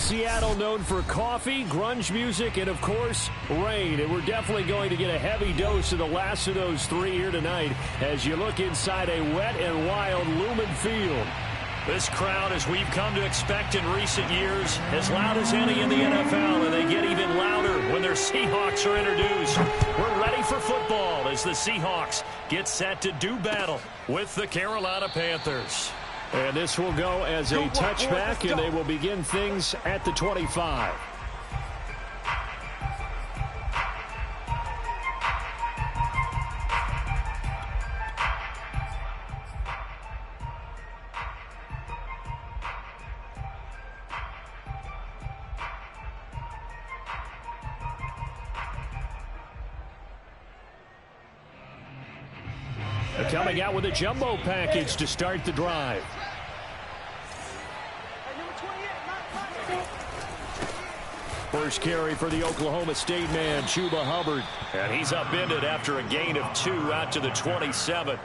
Seattle known for coffee, grunge music, and, of course, rain. And we're definitely going to get a heavy dose of the last of those three here tonight as you look inside a wet and wild Lumen Field. This crowd, as we've come to expect in recent years, as loud as any in the NFL, and they get even louder when their Seahawks are introduced. We're ready for football as the Seahawks get set to do battle with the Carolina Panthers. And this will go as a touchback, and they will begin things at the 25. Coming out with a jumbo package to start the drive. First carry for the Oklahoma State man, Chuba Hubbard. And he's upended after a gain of 2 out to the 27.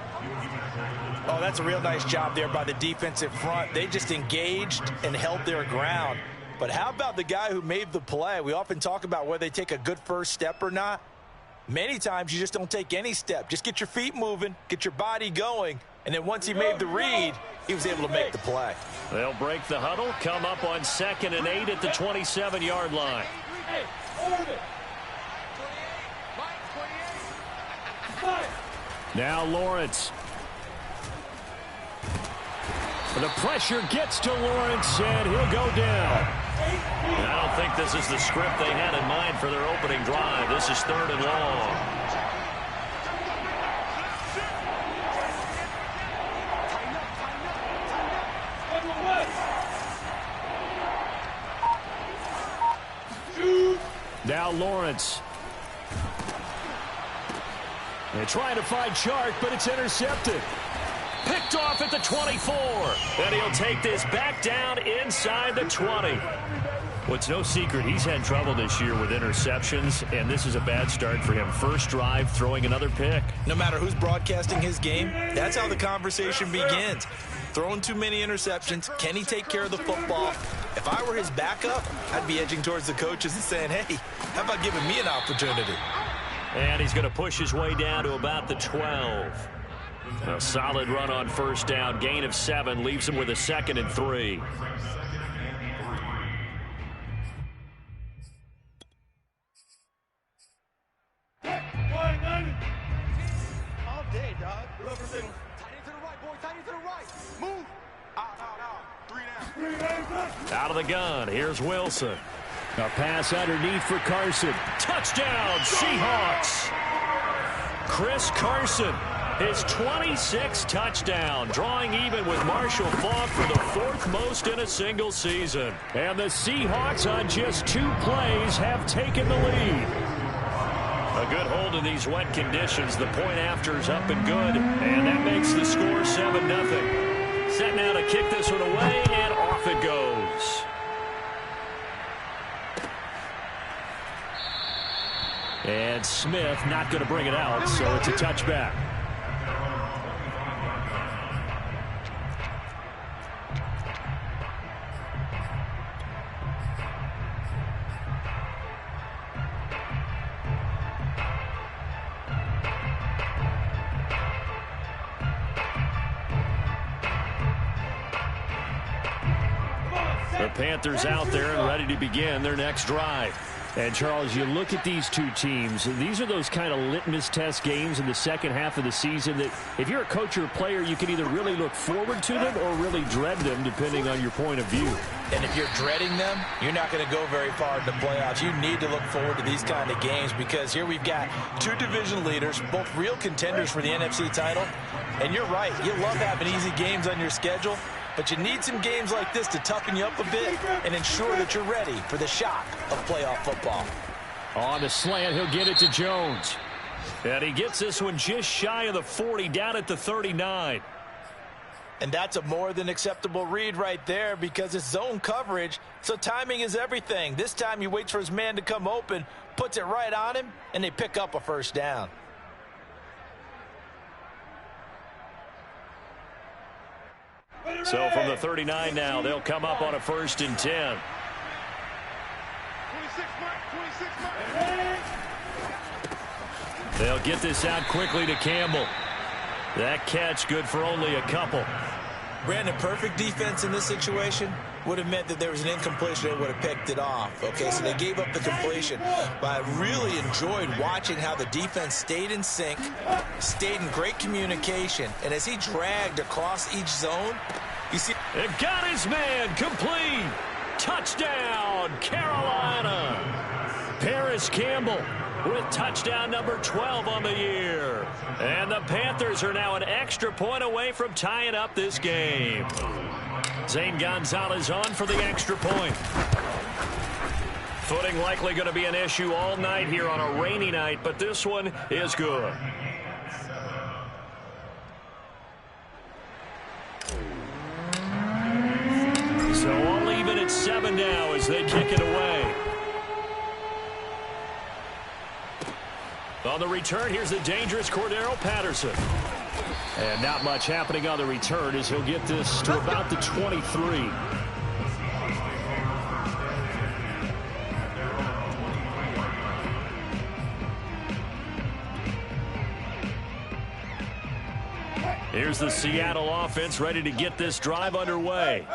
Oh, that's a real nice job there by the defensive front. They just engaged and held their ground. But how about the guy who made the play? We often talk about whether they take a good first step or not. Many times you just don't take any step. Just get your feet moving, get your body going, and then once he made the read, he was able to make the play. They'll break the huddle, come up on 2nd and 8 at the 27-yard line. Now Lawrence. The pressure gets to Lawrence, and he'll go down. I don't think this is the script they had in mind for their opening drive. This is 3rd and long. Now Lawrence. They're trying to find Chark, but it's intercepted. Picked off at the 24. And he'll take this back down inside the 20. Well, it's no secret he's had trouble this year with interceptions, and this is a bad start for him. First drive, throwing another pick. No matter who's broadcasting his game, that's how the conversation begins. Throwing too many interceptions. Can he take care of the football? If I were his backup, I'd be edging towards the coaches and saying, hey, how about giving me an opportunity? And he's going to push his way down to about the 12. A solid run on first down. Gain of 7 leaves him with a 2nd and 3. All day, dog. Tight end to the right, boy. Tight end to the right. Move. Out. 3 down. Out of the gun. Here's Wilson. A pass underneath for Carson. Touchdown, Seahawks. Chris Carson. His 26th touchdown, drawing even with Marshall Faulk for the 4th most in a single season. And the Seahawks on just 2 plays have taken the lead. A good hold in these wet conditions. The point after's up and good, and that makes the score 7-0. Set now to kick this one away, and off it goes. And Smith not going to bring it out, so it's a touchback. The Panthers out there and ready to begin their next drive. And, Charles, you look at these two teams, these are those kind of litmus test games in the second half of the season that if you're a coach or a player, you can either really look forward to them or really dread them, depending on your point of view. And if you're dreading them, you're not going to go very far in the playoffs. You need to look forward to these kind of games because here we've got 2 division leaders, both real contenders for the NFC title. And you're right, you love having easy games on your schedule. But you need some games like this to toughen you up a bit and ensure that you're ready for the shock of playoff football. On the slant, he'll get it to Jones. And he gets this one just shy of the 40, down at the 39. And that's a more than acceptable read right there because it's zone coverage, so timing is everything. This time he waits for his man to come open, puts it right on him, and they pick up a first down. So from the 39 now, they'll come up on a 1st and 10. They'll get this out quickly to Campbell. That catch good for only a couple. Brandon, perfect defense in this situation would have meant that there was an incompletion. They would have picked it off. Okay, so they gave up the completion. But I really enjoyed watching how the defense stayed in sync, stayed in great communication. And as he dragged across each zone, you see... It got his man complete. Touchdown, Carolina. Paris Campbell with touchdown number 12 on the year. And the Panthers are now an extra point away from tying up this game. Zane Gonzalez on for the extra point. Footing likely going to be an issue all night here on a rainy night, but this one is good. So all even at 7 now as they kick it away. On the return, here's the dangerous Cordero Patterson. And not much happening on the return as he'll get this to about the 23. Here's the Seattle offense ready to get this drive underway.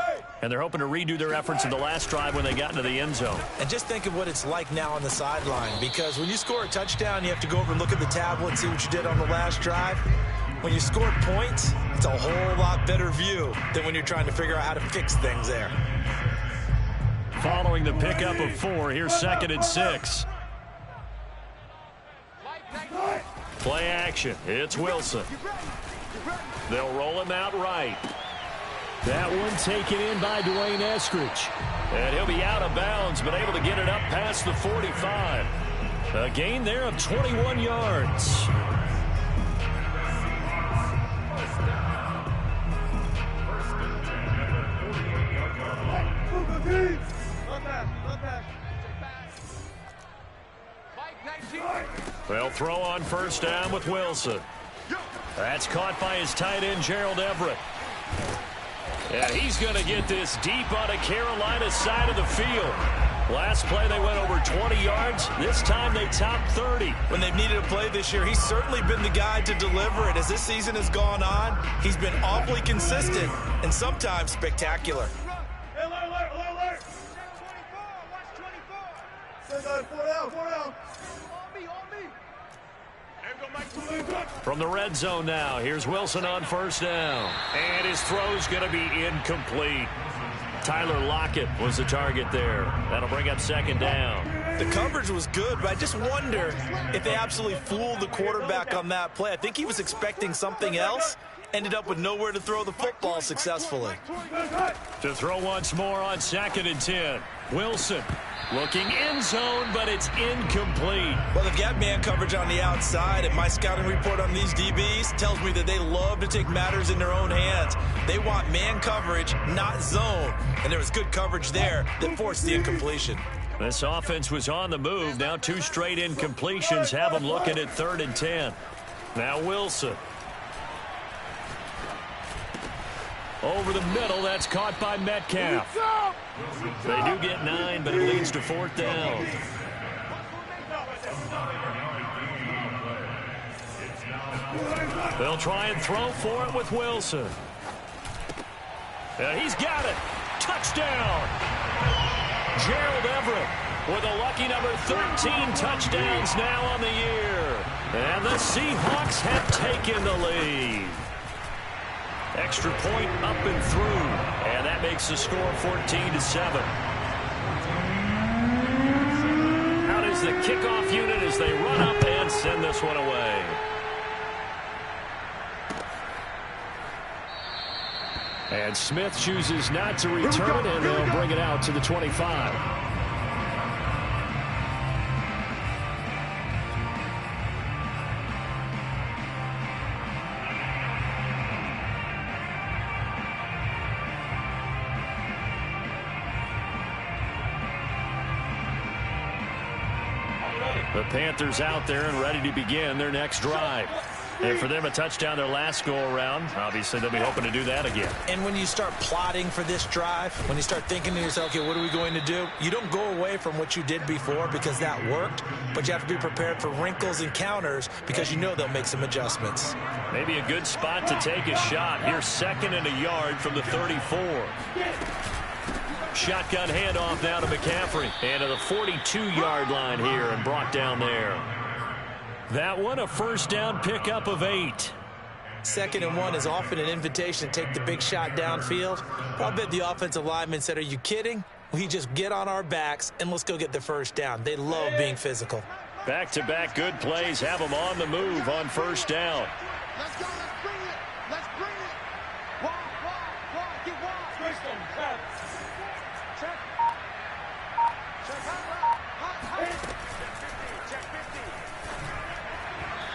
And they're hoping to redo their efforts in the last drive when they got into the end zone. And just think of what it's like now on the sideline, because when you score a touchdown, you have to go over and look at the tablet and see what you did on the last drive. When you score points, it's a whole lot better view than when you're trying to figure out how to fix things there. Following the pickup of 4, here's 2nd and 6. Play action. It's Wilson. They'll roll him out right. That one taken in by Dwayne Eskridge. And he'll be out of bounds, but able to get it up past the 45. A gain there of 21 yards. They'll throw on first down with Wilson. That's caught by his tight end, Gerald Everett. And he's going to get this deep on the Carolina side of the field. Last play, they went over 20 yards. This time, they topped 30. When they've needed a play this year, he's certainly been the guy to deliver it. As this season has gone on, he's been awfully consistent and sometimes spectacular. Alert! Watch 24. 4 down. From the red zone now, here's Wilson on first down. And his throw's going to be incomplete. Tyler Lockett was the target there. That'll bring up 2nd down. The coverage was good, but I just wonder if they absolutely fooled the quarterback on that play. I think he was expecting something else. Ended up with nowhere to throw the football successfully. To throw once more on 2nd and 10. Wilson looking end zone, but it's incomplete. Well, they've got man coverage on the outside, and my scouting report on these DBs tells me that they love to take matters in their own hands. They want man coverage, not zone. And there was good coverage there that forced the incompletion. This offense was on the move. Now 2 straight incompletions have them looking at 3rd and 10. Now Wilson. Over the middle, that's caught by Metcalf. They do get 9, but it leads to 4th down. They'll try and throw for it with Wilson. He's got it. Touchdown. Gerald Everett with a lucky number 13 touchdowns now on the year. And the Seahawks have taken the lead. Extra point up and through. And that makes the score 14-7. Out is the kickoff unit as they run up and send this one away. And Smith chooses not to return, and they'll bring it out to the 25. The Panthers out there and ready to begin their next drive. And for them, a touchdown their last go-around. Obviously, they'll be hoping to do that again. And when you start plotting for this drive, when you start thinking to yourself, okay, what are we going to do? You don't go away from what you did before because that worked, but you have to be prepared for wrinkles and counters because you know they'll make some adjustments. Maybe a good spot to take a shot. Here's 2nd and a yard from the 34. Shotgun handoff now to McCaffrey. And to the 42-yard line here and brought down there. That one, a first down pickup of 8. 2nd and 1 is often an invitation to take the big shot downfield. I'll bet the offensive lineman said, are you kidding? We just get on our backs and let's go get the first down. They love being physical. Back-to-back good plays have them on the move on first down. Let's go. Let's bring it. Let's bring it. Wide. Get wide. Check. Check 50.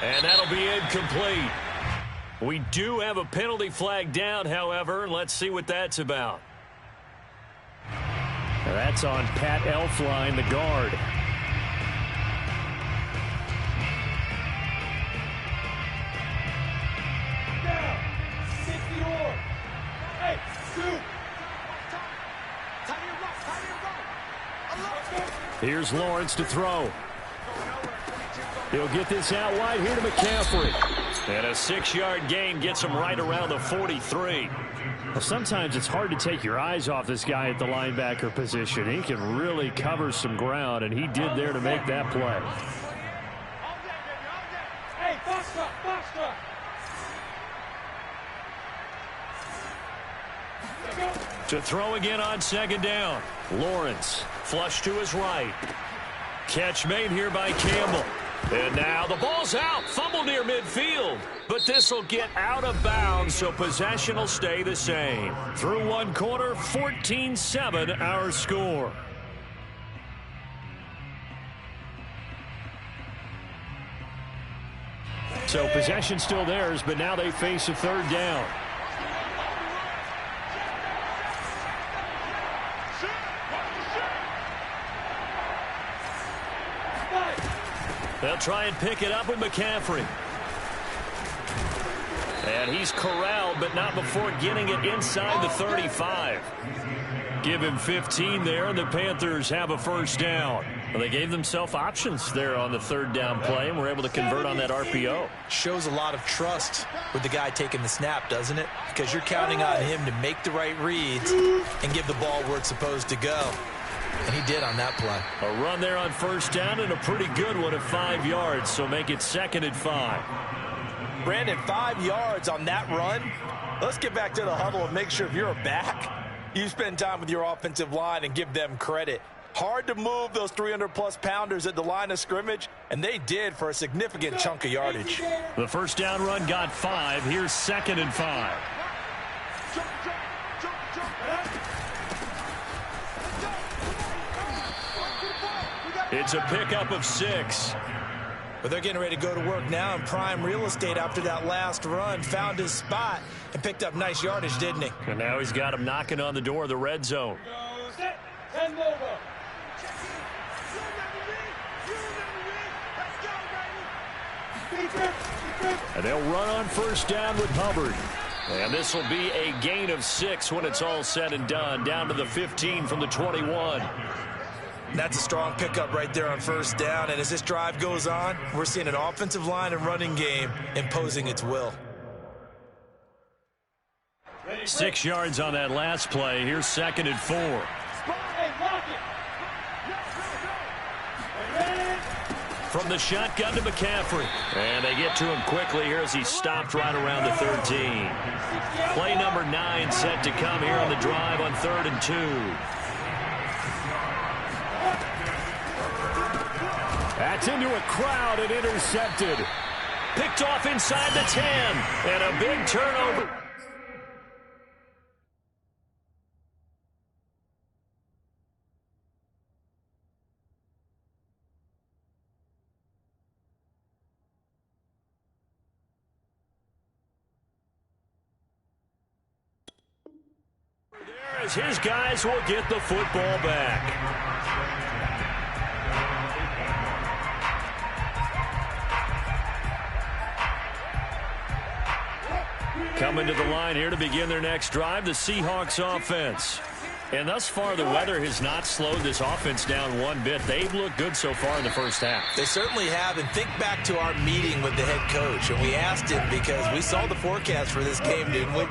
And that'll be incomplete. We do have a penalty flag down, however. Let's see what that's about. That's on Pat Elflein, the guard. Here's Lawrence to throw. He'll get this out wide here to McCaffrey. And a 6-yard gain gets him right around the 43. Well, sometimes it's hard to take your eyes off this guy at the linebacker position. He can really cover some ground, and he did there to make that play. Hey, faster. To throw again on 2nd down. Lawrence, flush to his right. Catch made here by Campbell. And now the ball's out. Fumble near midfield. But this will get out of bounds, so possession will stay the same. Through one quarter, 14-7 our score. So possession still theirs, but now they face a 3rd down. They'll try and pick it up with McCaffrey. And he's corralled, but not before getting it inside the 35. Give him 15 there, and the Panthers have a first down. Well, they gave themselves options there on the 3rd down play, and were able to convert on that RPO. Shows a lot of trust with the guy taking the snap, doesn't it? Because you're counting on him to make the right reads and give the ball where it's supposed to go. And he did on that play. A run there on first down and a pretty good one at 5 yards, so make it 2nd and 5. Brandon, 5 yards on that run. Let's get back to the huddle and make sure if you're a back, you spend time with your offensive line and give them credit. Hard to move those 300-plus pounders at the line of scrimmage, and they did for a significant chunk of yardage. The first down run got 5. Here's 2nd and 5. It's a pickup of 6. But they're getting ready to go to work now in prime real estate after that last run. Found his spot and picked up nice yardage, didn't he? And now he's got him knocking on the door of the red zone. And they'll run on first down with Hubbard. And this will be a gain of 6 when it's all said and done. Down to the 15 from the 21. That's a strong pickup right there on first down. And as this drive goes on, we're seeing an offensive line and running game imposing its will. 6 yards on that last play. Here's 2nd and 4. From the shotgun to McCaffrey. And they get to him quickly here as he stopped right around the 13. Play number 9 set to come here on the drive on 3rd and 2. That's into a crowd and intercepted. Picked off inside the 10. And a big turnover. There as his guys will get the football back. Coming to the line here to begin their next drive, the Seahawks offense. And thus far, the weather has not slowed this offense down one bit. They've looked good so far in the first half. They certainly have. And think back to our meeting with the head coach. And we asked him, because we saw the forecast for this game, didn't we?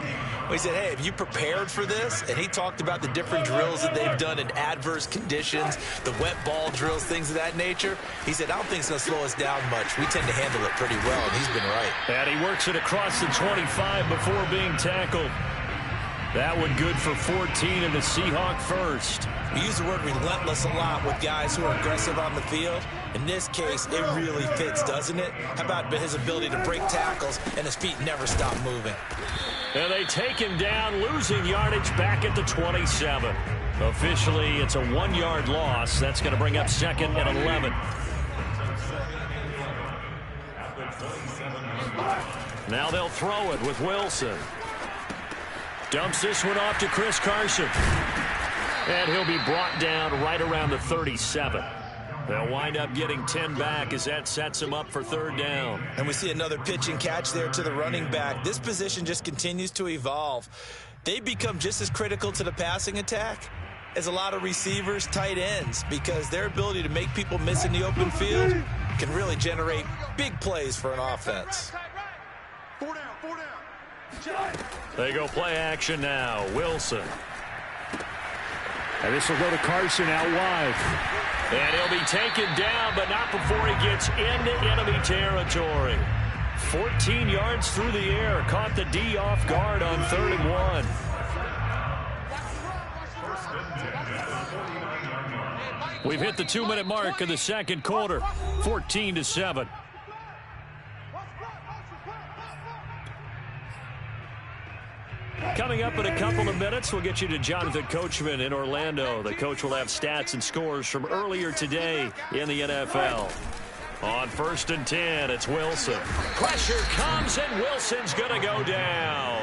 We said, hey, have you prepared for this? And he talked about the different drills that they've done in adverse conditions, the wet ball drills, things of that nature. He said, I don't think it's going to slow us down much. We tend to handle it pretty well, and he's been right. And he works it across the 25 before being tackled. That one good for 14 in the Seahawk first. We use the word relentless a lot with guys who are aggressive on the field. In this case, it really fits, doesn't it? How about his ability to break tackles and his feet never stop moving? And they take him down, losing yardage back at the 27. Officially, it's a 1-yard loss. That's going to bring up 2nd and 11. Now they'll throw it with Wilson. Dumps this one off to Chris Carson. And he'll be brought down right around the 37. They'll wind up getting 10 back as that sets him up for 3rd down. And we see another pitch and catch there to the running back. This position just continues to evolve. They become just as critical to the passing attack as a lot of receivers, tight ends, because their ability to make people miss in the open field can really generate big plays for an offense. 4 down, 4 down. They go play action now. Wilson. And this will go to Carson out wide. And he'll be taken down, but not before he gets into enemy territory. 14 yards through the air. Caught the D off guard on 3rd and 1. We've hit the 2-minute mark of the second quarter. 14-7. Coming up in a couple of minutes, we'll get you to Jonathan Coachman in Orlando. The coach will have stats and scores from earlier today in the NFL. On 1st and 10, it's Wilson. Pressure comes, and Wilson's going to go down.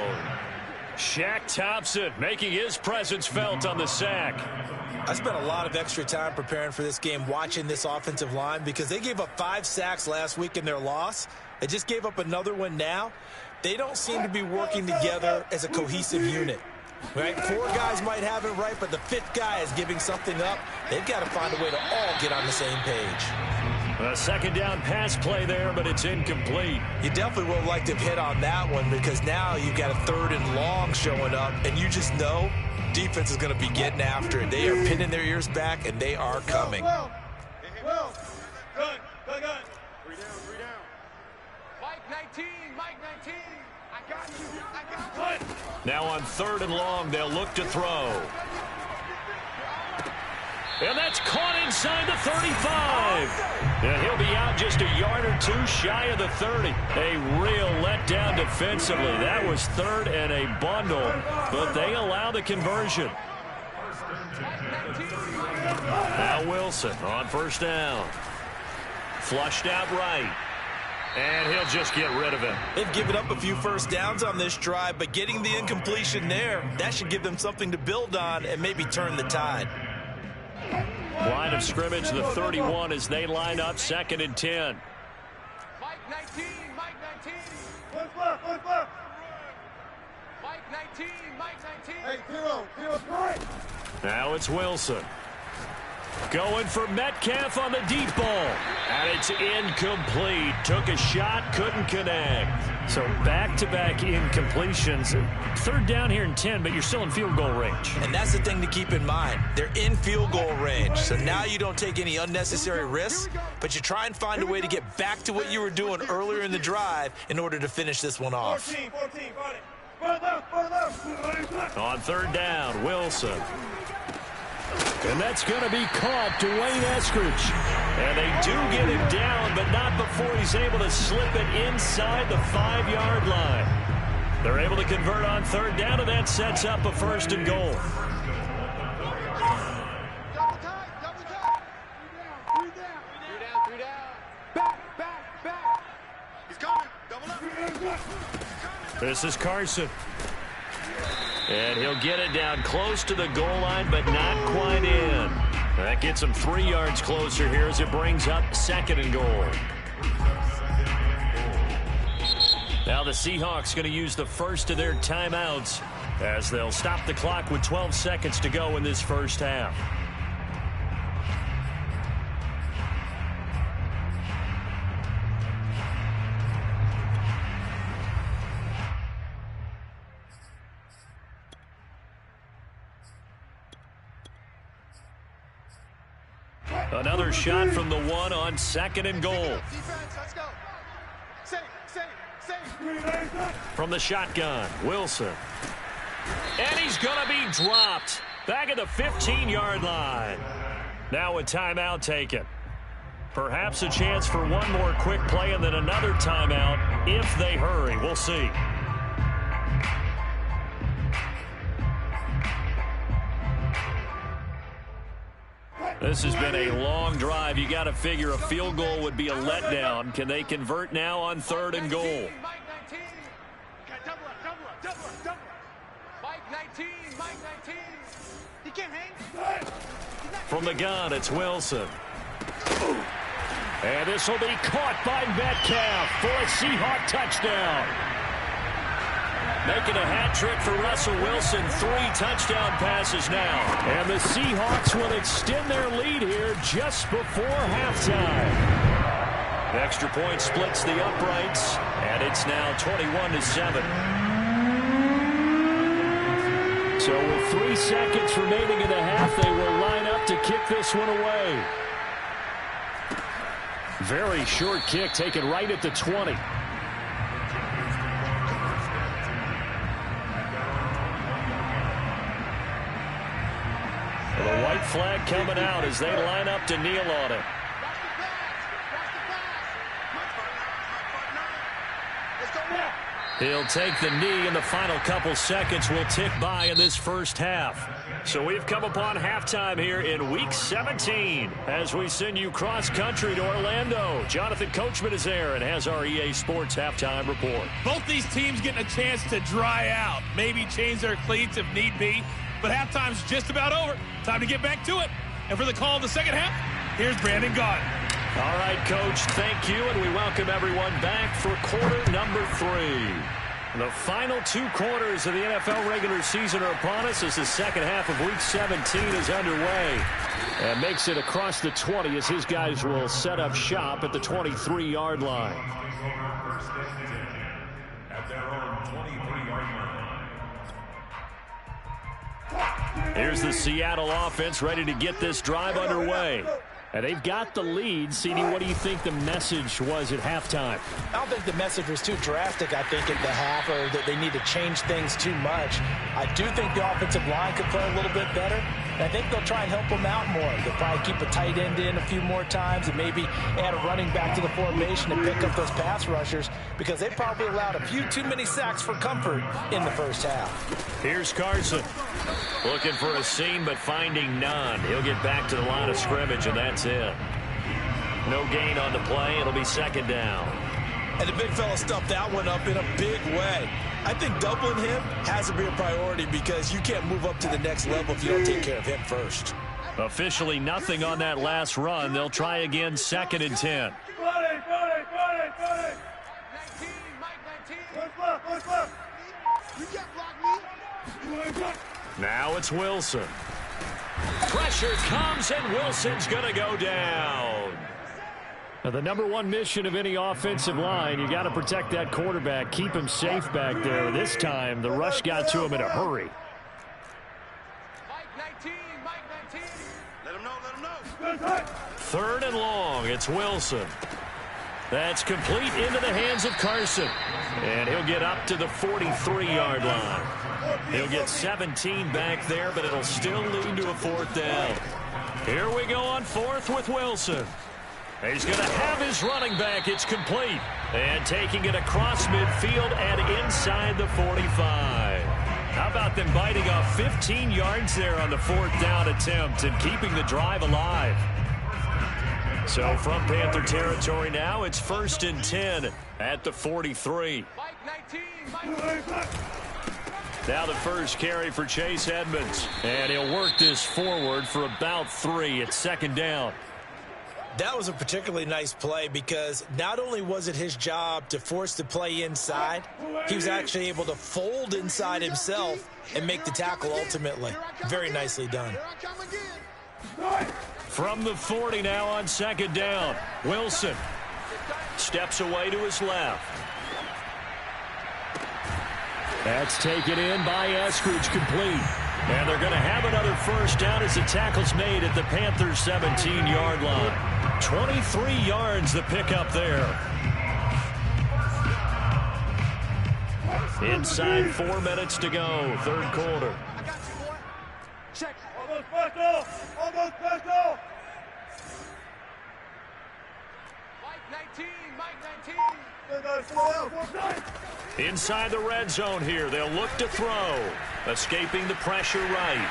Shaq Thompson making his presence felt on the sack. I spent a lot of extra time preparing for this game, watching this offensive line, because they gave up 5 sacks last week in their loss. They just gave up another one now. They don't seem to be working together as a cohesive unit. Right? 4 guys might have it right, but the 5th guy is giving something up. They've got to find a way to all get on the same page. A 2nd down pass play there, but it's incomplete. You definitely would have liked to have hit on that one, because now you've got a 3rd and long showing up, and you just know defense is going to be getting after it. They are pinning their ears back, and they are coming. Gun. 3 down. Mike 19. I got you. Now on 3rd and long, they'll look to throw. And that's caught inside the 35. And he'll be out just a yard or 2 shy of the 30. A real letdown defensively. That was 3rd and a bundle, but they allow the conversion. Now Wilson on 1st down. Flushed out right. And he'll just get rid of it. They've given up a few 1st downs on this drive, but getting the incompletion there, that should give them something to build on and maybe turn the tide. Line of scrimmage, the 31, as they line up 2nd and 10. Mike 19. Mike 19. Hey, 0. Now it's Wilson. Going for Metcalf on the deep ball. And it's incomplete. Took a shot, couldn't connect. So back-to-back incompletions. 3rd down here and 10, but you're still in field goal range. And that's the thing to keep in mind. They're in field goal range. So now you don't take any unnecessary risks, but you try and find a way to get back to what you were doing earlier in the drive in order to finish this one off. 14. On 3rd down, Wilson. And that's going to be caught, Dwayne Eskridge. And they do get him down, but not before he's able to slip it inside the 5-yard line. They're able to convert on 3rd down, and that sets up a 1st and goal. Double tight. 3 down. Back. He's coming. Double up. This is Carson. And he'll get it down close to the goal line, but not quite in. That gets him 3 yards closer here as it brings up 2nd and goal. Now the Seahawks going to use the first of their timeouts as they'll stop the clock with 12 seconds to go in this first half. Another shot from the one on 2nd and goal. From the shotgun, Wilson. And he's going to be dropped. Back at the 15-yard line. Now a timeout taken. Perhaps a chance for one more quick play and then another timeout if they hurry. We'll see. This has been a long drive. You got to figure a field goal would be a letdown. Can they convert now on 3rd and goal? From the gun, it's Wilson. And this will be caught by Metcalf for a Seahawk touchdown. Making a hat trick for Russell Wilson. 3 touchdown passes now. And the Seahawks will extend their lead here just before halftime. The extra point splits the uprights, and it's now 21-7. So with 3 seconds remaining in the half, they will line up to kick this one away. Very short kick taken right at the 20. The white flag coming out as they line up to kneel on it. He'll take the knee, and the final couple seconds will tick by in this first half. So we've come upon halftime here in Week 17 as we send you cross-country to Orlando. Jonathan Coachman is there and has our EA Sports halftime report. Both these teams getting a chance to dry out, maybe change their cleats if need be. But halftime's just about over. Time to get back to it. And for the call of the second half, here's Brandon Gaudin. All right, Coach, thank you, and we welcome everyone back for quarter number 3. The final 2 quarters of the NFL regular season are upon us as the second half of Week 17 is underway. And makes it across the 20 as his guys will set up shop at the 23-yard line. At their own 23-yard line. Here's the Seattle offense ready to get this drive underway. And they've got the lead. CD, what do you think the message was at halftime? I don't think the message was too drastic, I think, at the half, or that they need to change things too much. I do think the offensive line could play a little bit better. And I think they'll try and help them out more. They'll probably keep a tight end in a few more times and maybe add a running back to the formation and pick up those pass rushers because they probably allowed a few too many sacks for comfort in the first half. Here's Carson. Looking for a seam, but finding none. He'll get back to the line of scrimmage, and that's it. No gain on the play. It'll be second down. And the big fella stuffed that one up in a big way. I think doubling him has to be a priority because you can't move up to the next level if you don't take care of him first. Officially nothing on that last run. They'll try again, 2nd and 10. Now it's Wilson. Pressure comes, and Wilson's going to go down. Now, the #1 mission of any offensive line, you got to protect that quarterback, keep him safe back there. This time, the rush got to him in a hurry. Let him know. 3rd and long, it's Wilson. That's complete into the hands of Carson. And he'll get up to the 43-yard line. He'll get 17 back there, but it'll still lead to a 4th down. Here we go on 4th with Wilson. He's going to have his running back. It's complete. And taking it across midfield and inside the 45. How about them biting off 15 yards there on the 4th down attempt and keeping the drive alive? So from Panther territory now, it's 1st and 10 at the 43. Now the first carry for Chase Edmonds. And he'll work this forward for about 3 at 2nd down. That was a particularly nice play because not only was it his job to force the play inside, he was actually able to fold inside himself and make the tackle ultimately. Very nicely done. From the 40 now on second down. Wilson steps away to his left. That's taken in by Eskridge, complete. And they're going to have another first down as the tackle's made at the Panthers' 17-yard line. 23 yards the pickup there. Inside 4 minutes to go, third quarter. I got you, boy. Check. Almost back off. Almost back off. Mike 19. Inside the red zone here. They'll look to throw. Escaping the pressure right.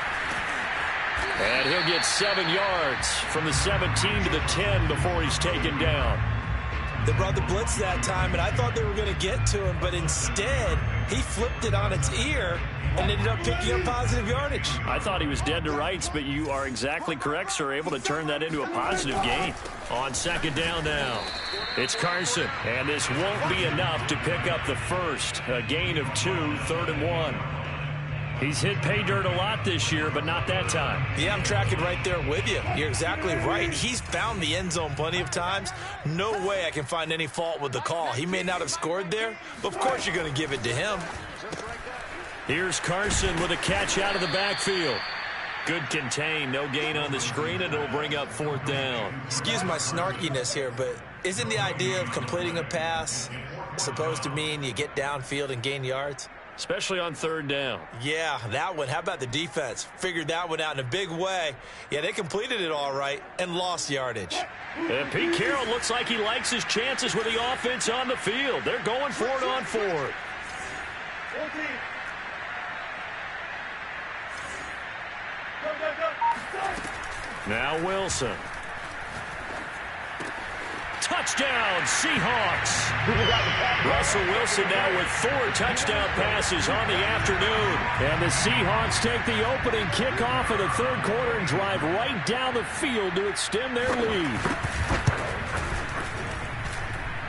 And he'll get 7 yards from the 17 to the 10 before he's taken down. They brought the blitz that time, and I thought they were going to get to him, but instead he flipped it on its ear and ended up picking up positive yardage. I thought he was dead to rights, but you are exactly correct, sir. Able to turn that into a positive gain. On second down now, it's Carson, and this won't be enough to pick up the first. A gain of 2, 3rd and 1. He's hit pay dirt a lot this year, but not that time. Yeah, I'm tracking right there with you. You're exactly right. He's found the end zone plenty of times. No way I can find any fault with the call. He may not have scored there, but of course you're going to give it to him. Here's Carson with a catch out of the backfield. Good contain, no gain on the screen, and it'll bring up 4th down. Excuse my snarkiness here, but isn't the idea of completing a pass supposed to mean you get downfield and gain yards? Especially on 3rd down. Yeah, that one. How about the defense? Figured that one out in a big way. Yeah, they completed it all right and lost yardage. And Pete Carroll looks like he likes his chances with the offense on the field. They're going for it on 4th. Now Wilson. Touchdown, Seahawks. Russell Wilson now with 4 touchdown passes on the afternoon. And the Seahawks take the opening kickoff of the 3rd quarter and drive right down the field to extend their lead.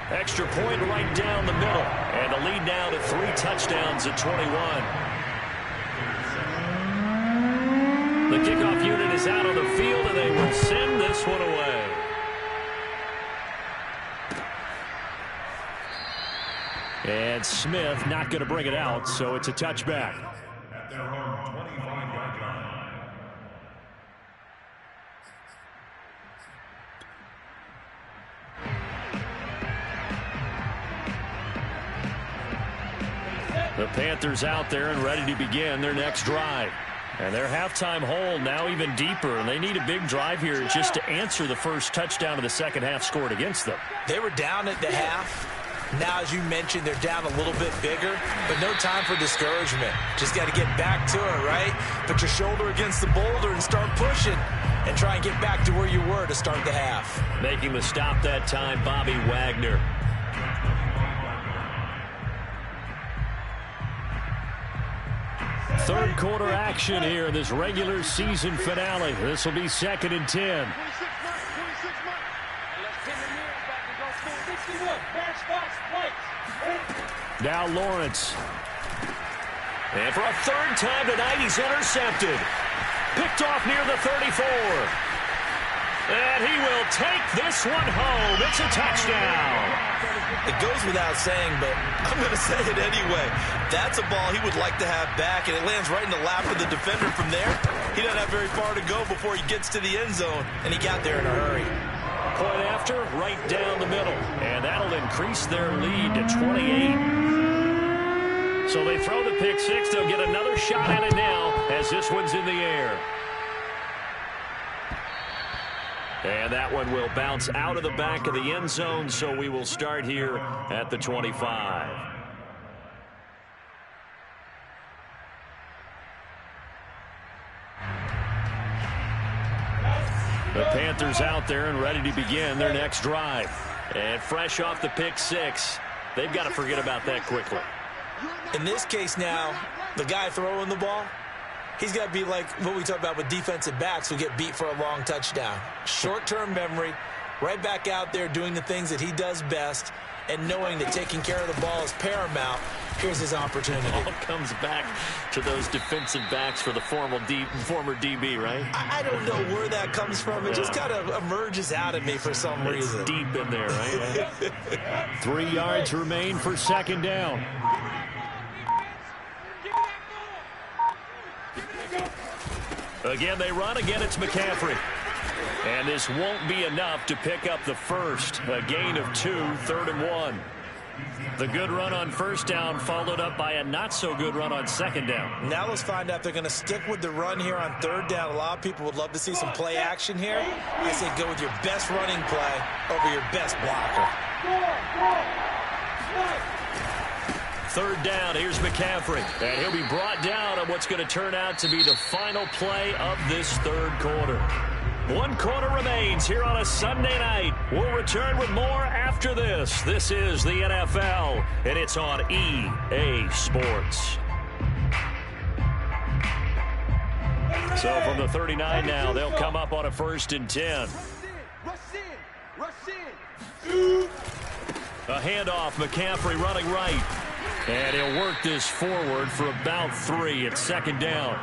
Extra point right down the middle. And the lead now to 3 touchdowns at 21. The kickoff unit is out on the field, and they will send this one away. And Smith not going to bring it out, so it's a touchback. At their own 25-yard line. The Panthers out there and ready to begin their next drive. And their halftime hole now even deeper, and they need a big drive here just to answer the first touchdown of the second half scored against them. They were down at the half. Now, as you mentioned, they're down a little bit bigger, but no time for discouragement. Just got to get back to it, right? Put your shoulder against the boulder and start pushing and try and get back to where you were to start the half. Making the stop that time, Bobby Wagner. Third quarter action here in this regular season finale. This will be 2nd and 10. Now Lawrence. And for a 3rd time tonight, he's intercepted. Picked off near the 34. And he will take this one home. It's a touchdown. It goes without saying, but I'm going to say it anyway. That's a ball he would like to have back, and it lands right in the lap of the defender from there. He doesn't have very far to go before he gets to the end zone, and he got there in a hurry. Point after, right down the middle. And that'll increase their lead to 28. So they throw the pick 6. They'll get another shot at it now as this one's in the air. And that one will bounce out of the back of the end zone, so we will start here at the 25. The Panthers out there and ready to begin their next drive. And fresh off the pick 6, they've got to forget about that quickly. In this case now, the guy throwing the ball, he's got to be like what we talk about with defensive backs who get beat for a long touchdown. Short-term memory, right back out there doing the things that he does best, and knowing that taking care of the ball is paramount. Here's his opportunity. All comes back to those defensive backs for the former DB, right? I don't know where that comes from. It just kind of emerges out of me for some reason. It's deep in there, right? 3 yards remain for second down. Again, they run. Again, it's McCaffrey. And this won't be enough to pick up the first. A gain of 2, 3rd and 1. The good run on first down followed up by a not-so-good run on second down. Now let's find out if they're going to stick with the run here on 3rd down. A lot of people would love to see some play action here. I say go with your best running play over your best blocker. 3rd down, here's McCaffrey. And he'll be brought down on what's going to turn out to be the final play of this 3rd quarter. 1 quarter remains here on a Sunday night. We'll return with more after this. This is the NFL, and it's on EA Sports. So from the 39 now, they'll come up on a 1st and 10. Rush in. A handoff, McCaffrey running right. And he'll work this forward for about 3 at 2nd down.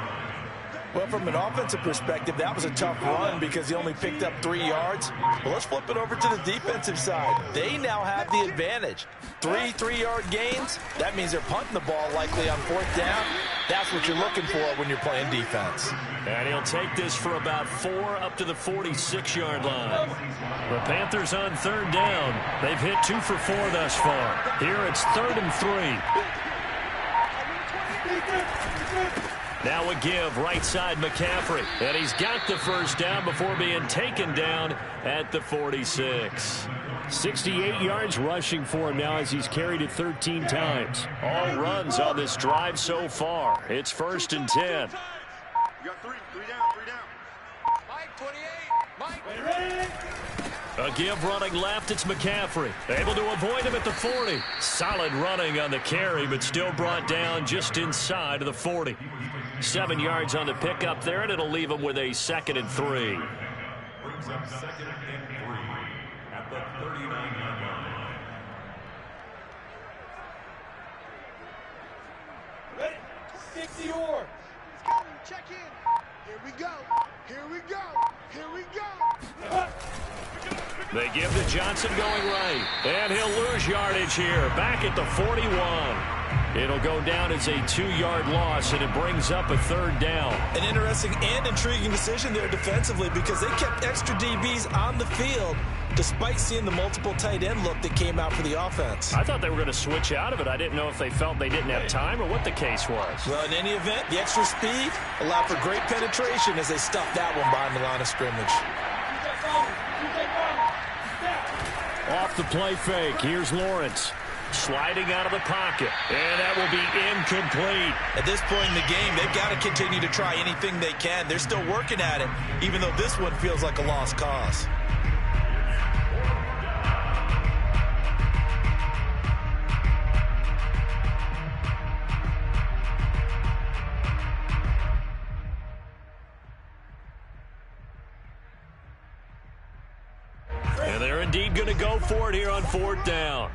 Well, from an offensive perspective, that was a tough run because he only picked up 3 yards. Well, let's flip it over to the defensive side. They now have the advantage. 3 3-yard gains. That means they're punting the ball likely on 4th down. That's what you're looking for when you're playing defense. And he'll take this for about 4 up to the 46-yard line. The Panthers on 3rd down. They've hit 2 for 4 thus far. Here it's 3rd and 3. Now a give, right side McCaffrey. And he's got the first down before being taken down at the 46. 68 yards rushing for him now as he's carried it 13 times. All runs on this drive so far. It's 1st and 10. You got 3 down. Mike, 28. Mike. A give running left, it's McCaffrey. Able to avoid him at the 40. Solid running on the carry, but still brought down just inside of the 40. 7 yards on the pickup there, and it'll leave him with a 2nd and 3. Brings up 2nd and 3 at the 39-yard line. Ready? 60 yards. Let's go. Check in. Here we go. They give to Johnson going right. And he'll lose yardage here. Back at the 41. It'll go down as a 2-yard loss, and it brings up a 3rd down. An interesting and intriguing decision there defensively because they kept extra DBs on the field despite seeing the multiple tight end look that came out for the offense. I thought they were going to switch out of it. I didn't know if they felt they didn't have time or what the case was. Well, in any event, the extra speed allowed for great penetration as they stuffed that one behind the line of scrimmage. Off the play fake. Here's Lawrence. Sliding out of the pocket. And that will be incomplete. At this point in the game, they've got to continue to try anything they can. They're still working at it, even though this one feels like a lost cause. And they're indeed going to go for it here on 4th down.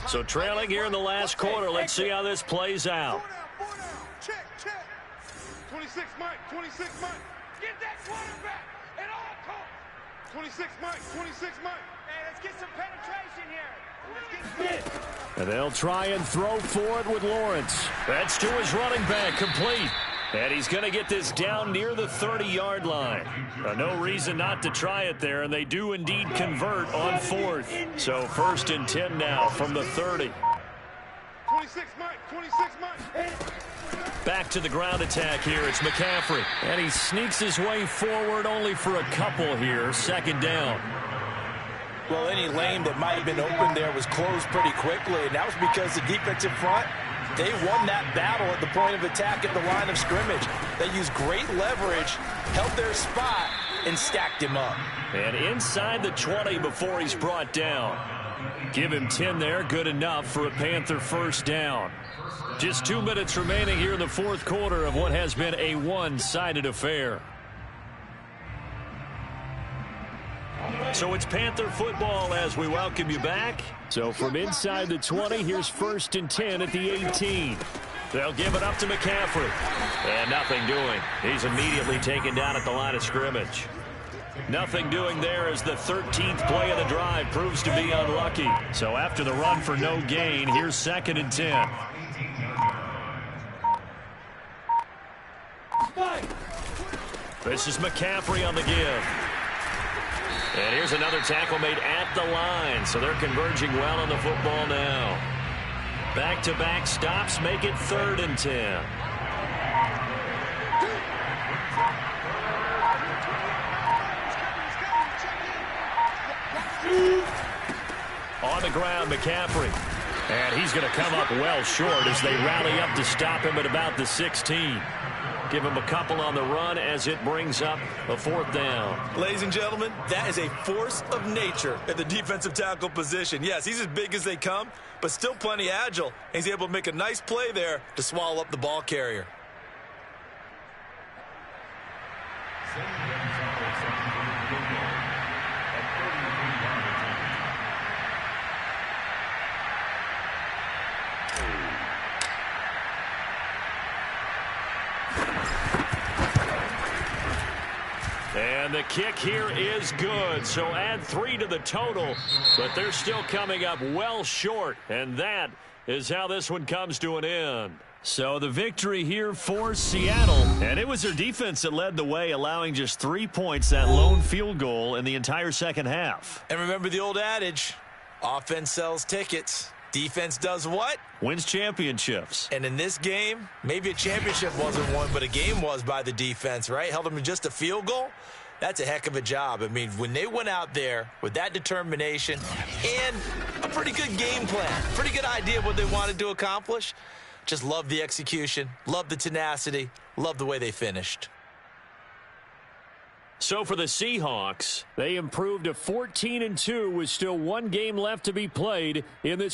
So trailing here in the last quarter. Let's see how this plays out. 4 down. Check. 26 Mike. Get that quarterback at all costs. 26 Mike. Hey, let's get some penetration here. And they'll try and throw for it with Lawrence. That's to his running back, complete. And he's going to get this down near the 30-yard line. No reason not to try it there, and they do indeed convert on 4th. So 1st and 10 now from the 30. 26 Mike. Back to the ground attack here. It's McCaffrey. And he sneaks his way forward only for a couple here. 2nd down. Well, any lane that might have been open there was closed pretty quickly, and that was because the defensive front, they won that battle at the point of attack at the line of scrimmage. They used great leverage, held their spot, and stacked him up. And inside the 20 before he's brought down. Give him 10 there, good enough for a Panther 1st down. Just 2 minutes remaining here in the 4th quarter of what has been a one-sided affair. So it's Panther football as we welcome you back. So from inside the 20, here's 1st and 10 at the 18. They'll give it up to McCaffrey. And nothing doing. He's immediately taken down at the line of scrimmage. Nothing doing there as the 13th play of the drive proves to be unlucky. So after the run for no gain, here's 2nd and 10. This is McCaffrey on the give. And here's another tackle made at the line. So they're converging well on the football now. Back-to-back stops make it 3rd and 10. On the ground, McCaffrey. And he's going to come up well short as they rally up to stop him at about the 16. Give him a couple on the run as it brings up a 4th down. Ladies and gentlemen, that is a force of nature at the defensive tackle position. Yes, he's as big as they come, but still plenty agile. He's able to make a nice play there to swallow up the ball carrier. And the kick here is good, so add 3 to the total, but they're still coming up well short, and that is how this one comes to an end. So the victory here for Seattle, and it was their defense that led the way, allowing just 3 points, that lone field goal in the entire second half. And remember the old adage, offense sells tickets. Defense does what? Wins championships. And in this game, maybe a championship wasn't won, but a game was by the defense, right? Held them to just a field goal. That's a heck of a job. I mean, when they went out there with that determination and a pretty good game plan, pretty good idea of what they wanted to accomplish, just love the execution, love the tenacity, love the way they finished. So for the Seahawks, they improved to 14-2 with still 1 game left to be played in this